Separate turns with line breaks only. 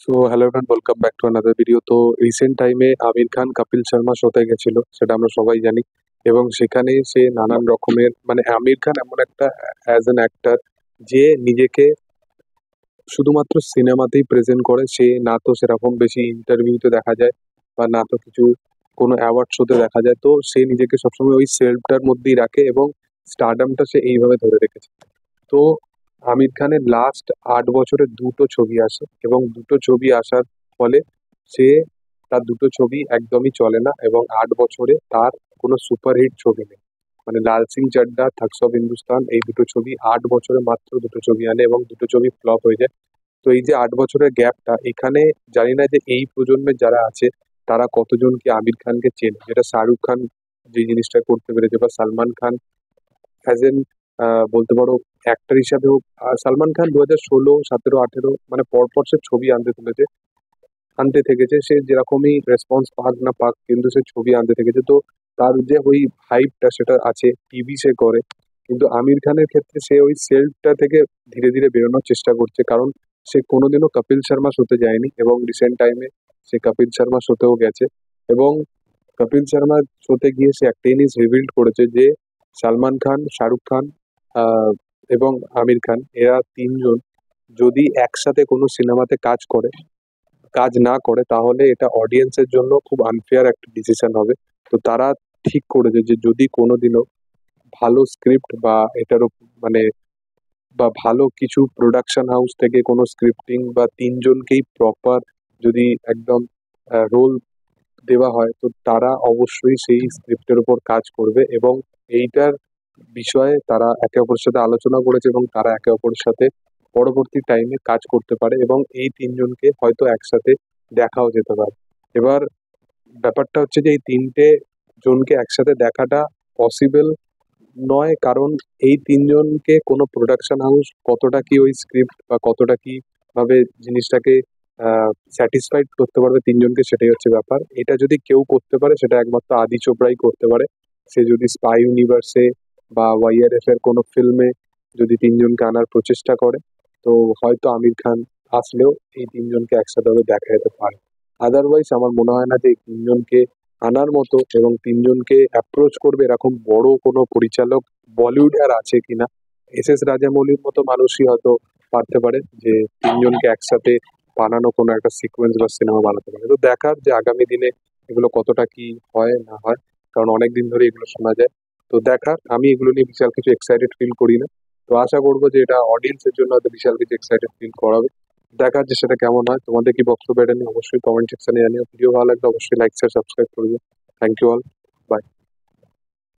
So hello everyone, welcome back to another video. তো recent টাইমে আমির খান কপিল শর্মা শোতে গেছিল, সেটা আমরা সবাই জানি। এবং সেখানে সে নানান রকমের আমির খান এমন একটা অ্যাজ অ্যান অ্যাক্টর যে নিজেকে শুধুমাত্র সিনেমাতেই প্রেজেন্ট করে। সে না তো সেরকম বেশি ইন্টারভিউতে দেখা যায় বা না তো কিছু কোনো অ্যাওয়ার্ড শোতে দেখা যায়। তো সে নিজেকে সবসময় ওই সেলফটার মধ্যেই রাখে এবং স্টারডামটা সে এইভাবে ধরে রেখেছে। তো আমির খানের লাস্ট ৮ বছরে দুটো ছবি আসে এবং দুটো ছবি আসার ফলে সে তার দুটো ছবি একদমই চলে না এবং ৮ বছরে তার কোনো সুপারহিট ছবি নেই। লাল সিং চাড্ডা, থাগস অফ হিন্দুস্তান, এই দুটো ছবি ৮ বছরে মাত্র দুটো ছবি আনে এবং দুটো ছবি ফ্লপ হয়ে যায়। তো এই যে ৮ বছরের গ্যাপটা, এখানে জানি না যে এই প্রজন্মের যারা আছে তারা কতজন কি আমির খানকে চেনে, যেটা শাহরুখ খান যে জিনিসটা করতে পেরেছে বা সালমান খান অ্যাজ এন বলতে পারো অ্যাক্টর হিসাবে হোক। সালমান খান ২০১৬, ১৭, ১৮ পরপর সে ছবি আনতে থেকেছে। সে যেরকমই রেসপন্স পাক না পাক, কিন্তু সে ছবি আনতে থেকেছে। তো তার যে ওই হাইপটা সেটা আছে, টিভি সে করে। কিন্তু আমির খানের ক্ষেত্রে সে ওই সেলফটা থেকে ধীরে ধীরে বেরোনোর চেষ্টা করছে, কারণ সে কোনোদিনও কপিল শর্মা শোতে যায়নি এবং রিসেন্ট টাইমে সে কপিল শর্মা শোতেও গেছে। এবং কপিল শর্মা শোতে গিয়ে সে একটা জিনিস রিভিল্ড করেছে যে সালমান খান, শাহরুখ খান আহ, এবং আমির খান, এরা তিনজন যদি একসাথে কোনো সিনেমাতে কাজ না করে তাহলে এটা অডিয়েন্সের জন্য খুব আনফেয়ার একটা ডিসিশন হবে। তো তারা ঠিক করেছে যে যদি কোনোদিনও ভালো স্ক্রিপ্ট বা এটার মানে বা ভালো কিছু প্রোডাকশন হাউস থেকে কোনো স্ক্রিপ্টিং বা তিনজনকেই প্রপার যদি একদম রোল দেওয়া হয়, তো তারা অবশ্যই সেই স্ক্রিপ্টের উপর কাজ করবে। এবং এইটার বিষয়ে তারা একে অপরের সাথে আলোচনা করেছে এবং তারা একে অপরের সাথে পরবর্তী টাইমে কাজ করতে পারে এবং এই তিনজনকে হয়তো একসাথে দেখাও যেতে পারে। এবার ব্যাপারটা হচ্ছে যে এই তিনটে জনকে একসাথে দেখাটা পসিবল নয়, কারণ এই তিনজনকে কোনো প্রোডাকশন হাউস কতটা কি ওই স্ক্রিপ্ট বা কতটা কি ভাবে জিনিসটাকে স্যাটিসফাইড করতে পারবে তিনজনকে, সেটাই হচ্ছে ব্যাপার। এটা যদি কেউ করতে পারে সেটা একমাত্র আদি চোপড়াই করতে পারে। সে যদি স্পাই ইউনিভার্সে বা ওয়াইআরএফ এর কোনো ফিল্মে যদি তিনজনকে আনার প্রচেষ্টা করে, তো হয়তো আমির খান আসলেও এই তিনজনকে একসাথে দেখা যেতে পারে। আদারওয়াইজ আমার মনে হয় না যে এই তিনজনকে আনার মতো এবং তিনজনকে অ্যাপ্রোচ করবে এরকম বড় কোনো পরিচালক বলিউডে আর আছে কিনা। এস রাজামৌলির মতো মানুষই হয়তো পারতে পারে যে তিনজনকে একসাথে বানানো কোনো একটা সিকোয়েন্স বা সিনেমা বানাতে পারে। তো দেখার যে আগামী দিনে এগুলো কতটা কি হয় না হয়, কারণ অনেকদিন ধরে এগুলো শোনা যায়। তো দেখার, আমি এগুলো নিয়ে বিশাল কিছু এক্সাইটেড ফিল করি না। তো আশা করবো যে এটা অডিয়েন্সের জন্য হয়তো বিশাল কিছু এক্সাইটেড ফিল করাবে। দেখার যে সেটা কেমন হয়। তোমাদের কি বক্তব্য এটা নিয়ে অবশ্যই কমেন্ট সেকশনে জানিও। ভিডিও ভালো লাগলে অবশ্যই লাইক শেয়ার সাবস্ক্রাইব করবে। Thank you all. বাই।